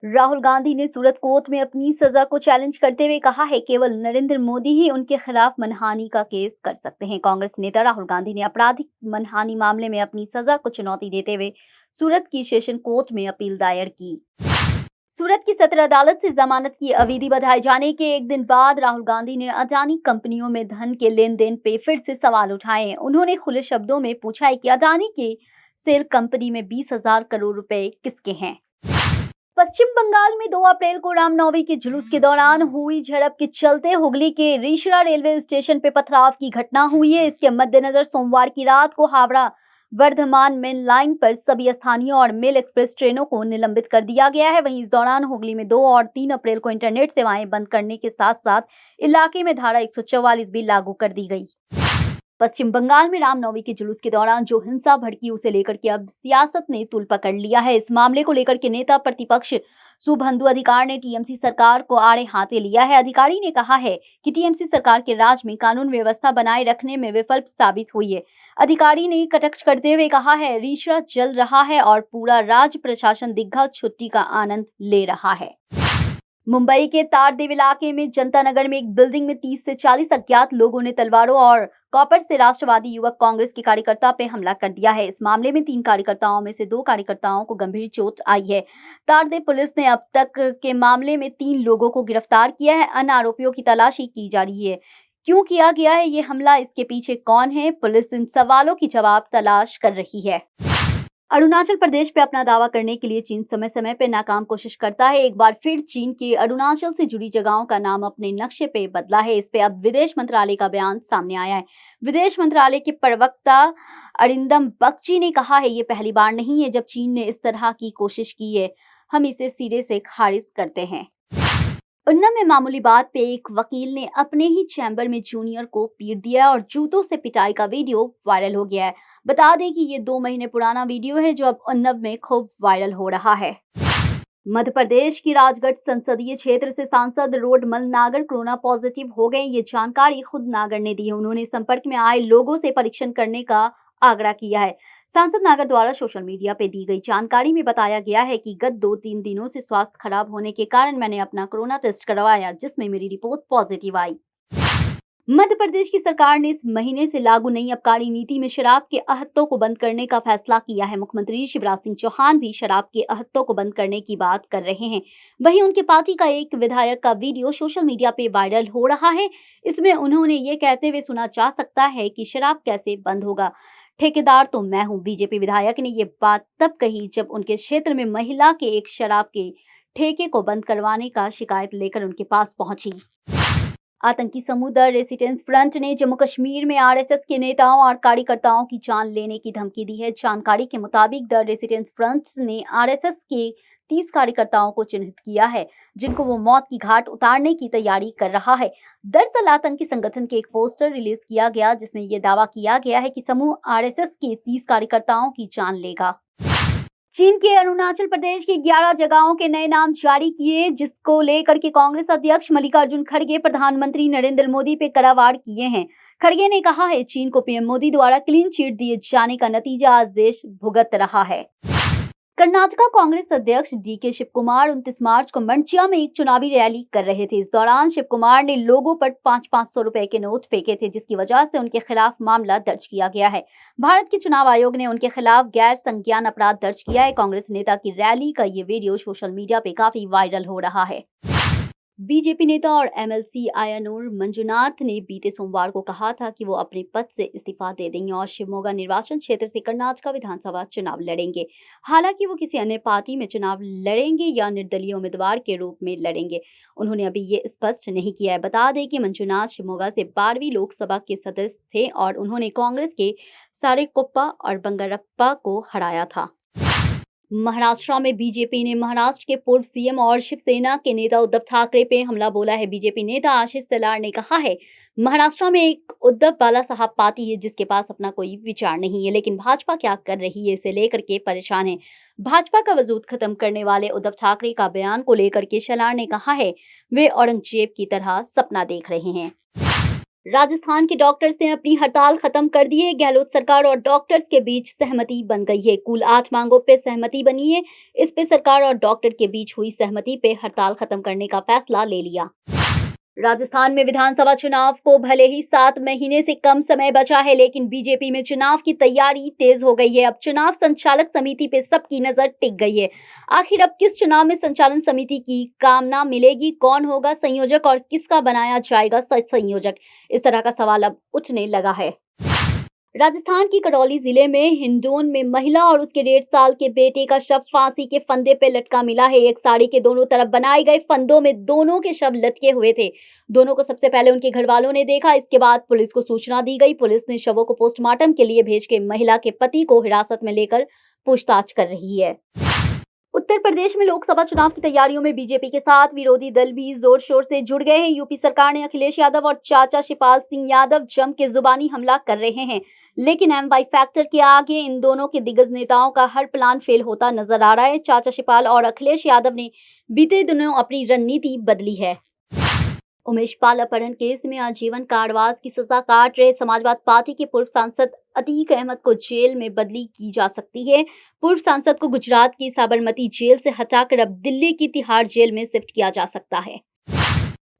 राहुल गांधी ने सूरत कोर्ट में अपनी सजा को चैलेंज करते हुए कहा है केवल नरेंद्र मोदी ही उनके खिलाफ मनहानि का केस कर सकते हैं। कांग्रेस नेता राहुल गांधी ने आपराधिक मनहानि मामले में अपनी सजा को चुनौती देते हुए सूरत की सेशन कोर्ट में अपील दायर की। सूरत की सत्र अदालत से जमानत की अवधि बढ़ाए जाने के एक दिन बाद राहुल गांधी ने अडानी कंपनियों में धन के लेन देन पे फिर से सवाल उठाए। उन्होंने खुले शब्दों में पूछा है कि अडानी के सेल कंपनी में 20,000 करोड़ रुपए किसके हैं। पश्चिम बंगाल में 2 अप्रैल को रामनवमी के जुलूस के दौरान हुई झड़प के चलते हुगली के रिशरा रेलवे स्टेशन पे पथराव की घटना हुई है। इसके मद्देनजर सोमवार की रात को हावड़ा वर्धमान मेन लाइन पर सभी स्थानीय और मेल एक्सप्रेस ट्रेनों को निलंबित कर दिया गया है। वहीं इस दौरान हुगली में 2 और 3 अप्रैल को इंटरनेट सेवाएं बंद करने के साथ साथ इलाके में धारा 144 भी लागू कर दी गई। पश्चिम बंगाल में रामनवमी के जुलूस के दौरान जो हिंसा भड़की उसे लेकर के अब सियासत ने तूल पकड़ लिया है। इस मामले को लेकर के नेता प्रतिपक्ष शुभेंदु अधिकारी ने टीएमसी सरकार को आड़े हाथे लिया है। अधिकारी ने कहा है कि टीएमसी सरकार के राज में कानून व्यवस्था बनाए रखने में विफल साबित हुई है। अधिकारी ने कटाक्ष करते हुए कहा है रिशरा जल रहा है और पूरा राज्य प्रशासन दीर्घा छुट्टी का आनंद ले रहा है। मुंबई के तारदेव इलाके में जनता नगर में एक बिल्डिंग में 30 से 40 अज्ञात लोगों ने तलवारों और कॉपर से राष्ट्रवादी युवक कांग्रेस के कार्यकर्ता पे हमला कर दिया है। इस मामले में 3 कार्यकर्ताओं में से 2 कार्यकर्ताओं को गंभीर चोट आई है। तारदेव पुलिस ने अब तक के मामले में 3 लोगों को गिरफ्तार किया है। अन्य आरोपियों की तलाशी की जा रही है। क्यों किया गया है ये हमला, इसके पीछे कौन है, पुलिस इन सवालों की जवाब तलाश कर रही है। अरुणाचल प्रदेश पे अपना दावा करने के लिए चीन समय समय पे नाकाम कोशिश करता है। एक बार फिर चीन के अरुणाचल से जुड़ी जगहों का नाम अपने नक्शे पे बदला है। इस पे अब विदेश मंत्रालय का बयान सामने आया है। विदेश मंत्रालय के प्रवक्ता अरिंदम बगची ने कहा है ये पहली बार नहीं है जब चीन ने इस तरह की कोशिश की है। हम इसे सिरे से खारिज करते हैं। उन्नाव में मामूली बात पे एक वकील ने अपने ही चैम्बर में जूनियर को पीट दिया और जूतों से पिटाई का वीडियो वायरल हो गया है। बता दें कि ये 2 महीने पुराना वीडियो है जो अब उन्नाव में खूब वायरल हो रहा है। मध्य प्रदेश की राजगढ़ संसदीय क्षेत्र से सांसद रोडमल नागर कोरोना पॉजिटिव हो गए। ये जानकारी खुद नागर ने दी है। उन्होंने संपर्क में आए लोगों से परीक्षण करने का आग्रह किया है। सांसद नागर द्वारा सोशल मीडिया पे दी गई जानकारी में बताया गया है कि गत 2-3 दिनों से स्वास्थ्य खराब होने के कारण मैंने अपना कोरोना टेस्ट करवाया जिसमें मेरी रिपोर्ट पॉजिटिव आई। मध्य प्रदेश की सरकार ने इस महीने से लागू नई आबकारी नीति में शराब के अहत्तों को बंद करने का फैसला किया है। मुख्यमंत्री शिवराज सिंह चौहान भी शराब के अहत्तों को बंद करने की बात कर रहे हैं। वहीं उनकी पार्टी का एक विधायक का वीडियो सोशल मीडिया पे वायरल हो रहा है। इसमें उन्होंने ये कहते हुए सुना जा सकता है कि शराब कैसे बंद होगा, ठेकेदार तो मैं हूं। बीजेपी विधायक ने ये बात तब कही जब उनके क्षेत्र में महिला के एक शराब के ठेके को बंद करवाने का शिकायत लेकर उनके पास पहुंची। आतंकी समूह द रेजिस्टेंस फ्रंट ने जम्मू कश्मीर में आरएसएस के नेताओं और कार्यकर्ताओं की जान लेने की धमकी दी है। जानकारी के मुताबिक द रेजिस्टेंस फ्रंट ने आरएसएस के 30 कार्यकर्ताओं को चिन्हित किया है जिनको वो मौत की घाट उतारने की तैयारी कर रहा है। दरअसल आतंकी संगठन के एक पोस्टर रिलीज किया गया जिसमें यह दावा किया गया है कि समूह आरएसएस के 30 कार्यकर्ताओं की जान लेगा। चीन के अरुणाचल प्रदेश की 11 जगहों के नए नाम जारी किए जिसको लेकर के कांग्रेस अध्यक्ष मल्लिकार्जुन खड़गे प्रधानमंत्री नरेंद्र मोदी पे करावाड़ किए हैं। खड़गे ने कहा है चीन को पीएम मोदी द्वारा क्लीन चिट दिए जाने का नतीजा आज देश भुगत रहा है। कर्नाटका कांग्रेस अध्यक्ष डीके शिव कुमार 29 मार्च को मंचिया में एक चुनावी रैली कर रहे थे। इस दौरान शिव कुमार ने लोगों पर 500-500 रुपए के नोट फेंके थे जिसकी वजह से उनके खिलाफ मामला दर्ज किया गया है। भारत के चुनाव आयोग ने उनके खिलाफ गैर संज्ञान अपराध दर्ज किया है। कांग्रेस नेता की रैली का ये वीडियो सोशल मीडिया पे काफी वायरल हो रहा है। बीजेपी नेता और एमएलसी आयनूर मंजुनाथ ने बीते सोमवार को कहा था कि वो अपने पद से इस्तीफा दे देंगे और शिवमोगा निर्वाचन क्षेत्र से कर्नाटका विधानसभा चुनाव लड़ेंगे। हालांकि वो किसी अन्य पार्टी में चुनाव लड़ेंगे या निर्दलीय उम्मीदवार के रूप में लड़ेंगे, उन्होंने अभी ये स्पष्ट नहीं किया है। बता दें कि मंजुनाथ शिवमोगा से 12वीं लोकसभा के सदस्य थे और उन्होंने कांग्रेस के सारेकुप्पा और बंगारप्पा को हराया था। महाराष्ट्र में बीजेपी ने महाराष्ट्र के पूर्व सीएम और शिवसेना के नेता उद्धव ठाकरे पे हमला बोला है। बीजेपी नेता आशीष शेलार ने कहा है महाराष्ट्र में एक उद्धव बाला साहब पार्टी है जिसके पास अपना कोई विचार नहीं है, लेकिन भाजपा क्या कर रही है इसे लेकर के परेशान है। भाजपा का वजूद खत्म करने वाले उद्धव ठाकरे का बयान को लेकर के शेलार ने कहा है वे औरंगजेब की तरह सपना देख रहे हैं। राजस्थान के डॉक्टर्स ने अपनी हड़ताल खत्म कर दी है। गहलोत सरकार और डॉक्टर्स के बीच सहमति बन गई है। कुल 8 मांगों पे सहमति बनी है। इस पे सरकार और डॉक्टर के बीच हुई सहमति पे हड़ताल खत्म करने का फैसला ले लिया। राजस्थान में विधानसभा चुनाव को भले ही 7 महीने से कम समय बचा है, लेकिन बीजेपी में चुनाव की तैयारी तेज हो गई है। अब चुनाव संचालक समिति पे सबकी नजर टिक गई है। आखिर अब किस चुनाव में संचालन समिति की कामना मिलेगी, कौन होगा संयोजक और किसका बनाया जाएगा संयोजक, इस तरह का सवाल अब उठने लगा है। राजस्थान की करौली जिले में हिंडोन में महिला और उसके 1.5 साल के बेटे का शव फांसी के फंदे पे लटका मिला है। एक साड़ी के दोनों तरफ बनाए गए फंदों में दोनों के शव लटके हुए थे। दोनों को सबसे पहले उनके घर वालों ने देखा। इसके बाद पुलिस को सूचना दी गई। पुलिस ने शवों को पोस्टमार्टम के लिए भेज के महिला के पति को हिरासत में लेकर पूछताछ कर रही है। उत्तर प्रदेश में लोकसभा चुनाव की तैयारियों में बीजेपी के साथ विरोधी दल भी जोर शोर से जुड़ गए हैं। यूपी सरकार ने अखिलेश यादव और चाचा शिवपाल सिंह यादव जम के जुबानी हमला कर रहे हैं, लेकिन एमवाई फैक्टर के आगे इन दोनों के दिग्गज नेताओं का हर प्लान फेल होता नजर आ रहा है। चाचा शिवपाल और अखिलेश यादव ने बीते दिनों अपनी रणनीति बदली है। उमेश पाल अपहरण केस में आजीवन कारावास की सजा काट रहे समाजवाद पार्टी के पूर्व सांसद अतीक अहमद को जेल में बदली की जा सकती है। पूर्व सांसद को गुजरात की साबरमती जेल से हटाकर अब दिल्ली की तिहाड़ जेल में शिफ्ट किया जा सकता है।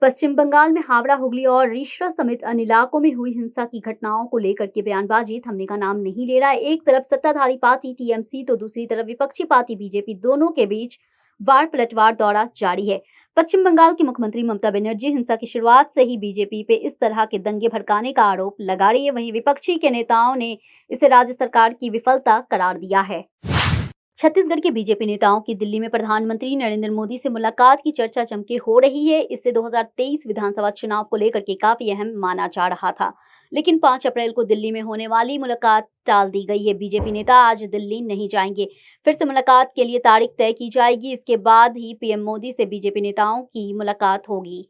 पश्चिम बंगाल में हावड़ा, हुगली और रिश्रा समेत अन्य इलाकों में हुई हिंसा की घटनाओं को लेकर के बयानबाजी थमने का नाम नहीं ले रहा है। एक तरफ सत्ताधारी पार्टी टीएमसी तो दूसरी तरफ विपक्षी पार्टी बीजेपी, दोनों के बीच वार पलटवार दौरा जारी है। पश्चिम बंगाल की मुख्यमंत्री ममता बनर्जी हिंसा की शुरुआत से ही बीजेपी पे इस तरह के दंगे भड़काने का आरोप लगा रही है। वहीं विपक्षी के नेताओं ने इसे राज्य सरकार की विफलता करार दिया है। छत्तीसगढ़ के बीजेपी नेताओं की दिल्ली में प्रधानमंत्री नरेंद्र मोदी से मुलाकात की चर्चा जमके हो रही है। इससे 2023 विधानसभा चुनाव को लेकर के काफी अहम माना जा रहा था, लेकिन 5 अप्रैल को दिल्ली में होने वाली मुलाकात टाल दी गई है। बीजेपी नेता आज दिल्ली नहीं जाएंगे। फिर से मुलाकात के लिए तारीख तय की जाएगी। इसके बाद ही पीएम मोदी से बीजेपी नेताओं की मुलाकात होगी।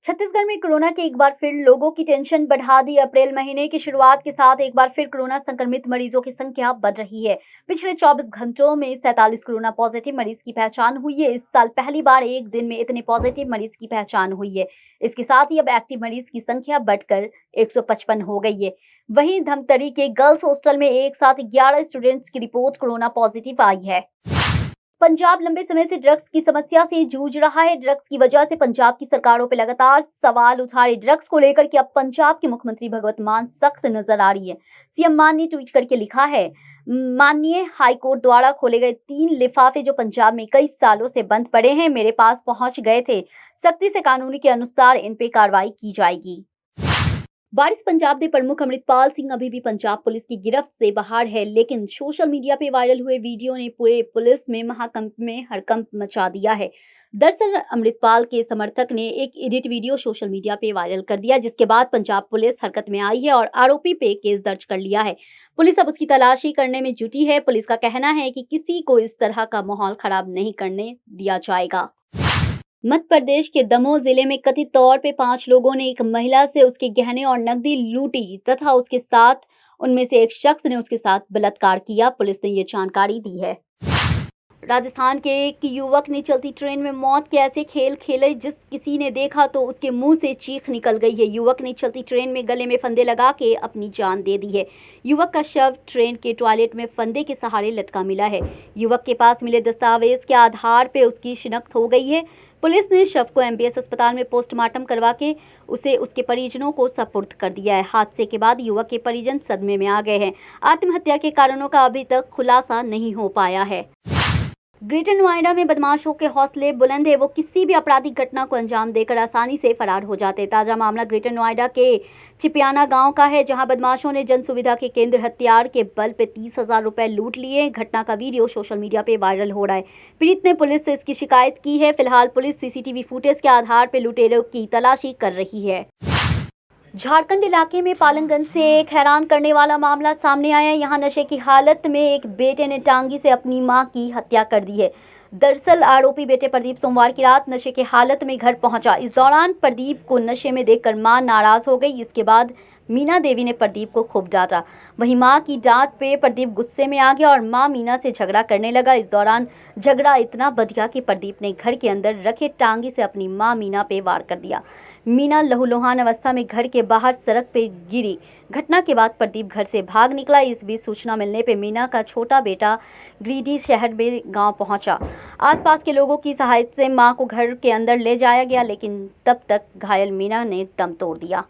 छत्तीसगढ़ में कोरोना के एक बार फिर लोगों की टेंशन बढ़ा दी। अप्रैल महीने की शुरुआत के साथ एक बार फिर कोरोना संक्रमित मरीजों की संख्या बढ़ रही है। पिछले 24 घंटों में 47 कोरोना पॉजिटिव मरीज की पहचान हुई है। इस साल पहली बार एक दिन में इतने पॉजिटिव मरीज की पहचान हुई है। इसके साथ ही अब एक्टिव मरीज की संख्या बढ़कर 155 हो गई है। वहीं धमतरी के गर्ल्स हॉस्टल में एक साथ 11 स्टूडेंट्स की रिपोर्ट कोरोना पॉजिटिव आई है। पंजाब लंबे समय से ड्रग्स की समस्या से जूझ रहा है। ड्रग्स की वजह से पंजाब की सरकारों पर लगातार सवाल उठा रहे ड्रग्स को लेकर के अब पंजाब के मुख्यमंत्री भगवंत मान सख्त नजर आ रही है। सीएम मान ने ट्वीट करके लिखा है, माननीय हाईकोर्ट द्वारा खोले गए 3 लिफाफे जो पंजाब में कई सालों से बंद पड़े हैं, मेरे पास पहुंच गए थे। सख्ती से कानून के अनुसार इन पे कार्रवाई की जाएगी। वारिस पंजाब के प्रमुख अमृतपाल सिंह अभी भी पंजाब पुलिस की गिरफ्त से बाहर है, लेकिन सोशल मीडिया पे वायरल हुए वीडियो ने पूरे पुलिस में महाकंप में हड़कंप मचा दिया है। दरअसल अमृतपाल के समर्थक ने एक एडिट वीडियो सोशल मीडिया पे वायरल कर दिया, जिसके बाद पंजाब पुलिस हरकत में आई है और आरोपी पे केस दर्ज कर लिया है। पुलिस अब उसकी तलाशी करने में जुटी है। पुलिस का कहना है कि किसी को इस तरह का माहौल खराब नहीं करने दिया जाएगा। मध्य प्रदेश के दमोह जिले में कथित तौर पे 5 लोगों ने एक महिला से उसके गहने और नकदी लूटी तथा उसके साथ उनमें से एक शख्स ने उसके साथ बलात्कार किया। पुलिस ने ये जानकारी दी है। राजस्थान के एक युवक ने चलती ट्रेन में मौत के ऐसे खेल खेले जिस किसी ने देखा तो उसके मुंह से चीख निकल गई है। युवक ने चलती ट्रेन में गले में फंदे लगा के अपनी जान दे दी है। युवक का शव ट्रेन के टॉयलेट में फंदे के सहारे लटका मिला है। युवक के पास मिले दस्तावेज के आधार पर उसकी शिनाख्त हो गई है। पुलिस ने शव को एमबीएस अस्पताल में पोस्टमार्टम करवा के उसे उसके परिजनों को सुपुर्द कर दिया है। हादसे के बाद युवक के परिजन सदमे में आ गए हैं। आत्महत्या के कारणों का अभी तक खुलासा नहीं हो पाया है। ग्रेटर नोएडा में बदमाशों के हौसले बुलंद है। वो किसी भी आपराधिक घटना को अंजाम देकर आसानी से फरार हो जाते। ताजा मामला ग्रेटर नोएडा के चिपियाना गांव का है, जहां बदमाशों ने जन सुविधा के केंद्र हथियार के बल पे 30,000 रुपए लूट लिए। घटना का वीडियो सोशल मीडिया पे वायरल हो रहा है। पीड़ित ने पुलिस से इसकी शिकायत की है। फिलहाल पुलिस सीसीटीवी फुटेज के आधार पर लुटेरों की तलाशी कर रही है। झारखंड इलाके में पालनगंज से एक हैरान करने वाला मामला सामने आया है। यहाँ नशे की हालत में एक बेटे ने टांगी से अपनी मां की हत्या कर दी है। दरअसल आरोपी बेटे प्रदीप सोमवार की रात नशे की हालत में घर पहुंचा। इस दौरान प्रदीप को नशे में देखकर मां नाराज हो गई। इसके बाद मीना देवी ने प्रदीप को खूब डांटा। वहीं मां की डांट पे प्रदीप गुस्से में आ गया और मां मीना से झगड़ा करने लगा। इस दौरान झगड़ा इतना बढ़ गया कि प्रदीप ने घर के अंदर रखे टांगे से अपनी मां मीना पे वार कर दिया। मीना लहूलुहान अवस्था में घर के बाहर सड़क पे गिरी। घटना के बाद प्रदीप घर से भाग निकला। इस बीच सूचना मिलने पे मीना का छोटा बेटा गिरिडीह शहर में गांव पहुंचा। आसपास के लोगों की सहायता से मां को घर के अंदर ले जाया गया, लेकिन तब तक घायल मीना ने दम तोड़ दिया।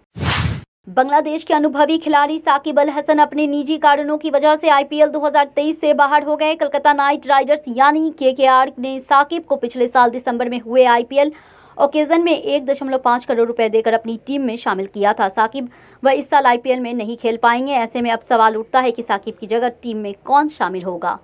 बांग्लादेश के अनुभवी खिलाड़ी साकिब अल हसन अपने निजी कारणों की वजह से आईपीएल 2023 से बाहर हो गए। कोलकाता नाइट राइडर्स यानी केकेआर ने साकिब को पिछले साल दिसंबर में हुए आईपीएल ओकेजन में 1.5 करोड़ रुपए देकर अपनी टीम में शामिल किया था। साकिब वह इस साल आईपीएल में नहीं खेल पाएंगे। ऐसे में अब सवाल उठता है कि साकिब की जगह टीम में कौन शामिल होगा।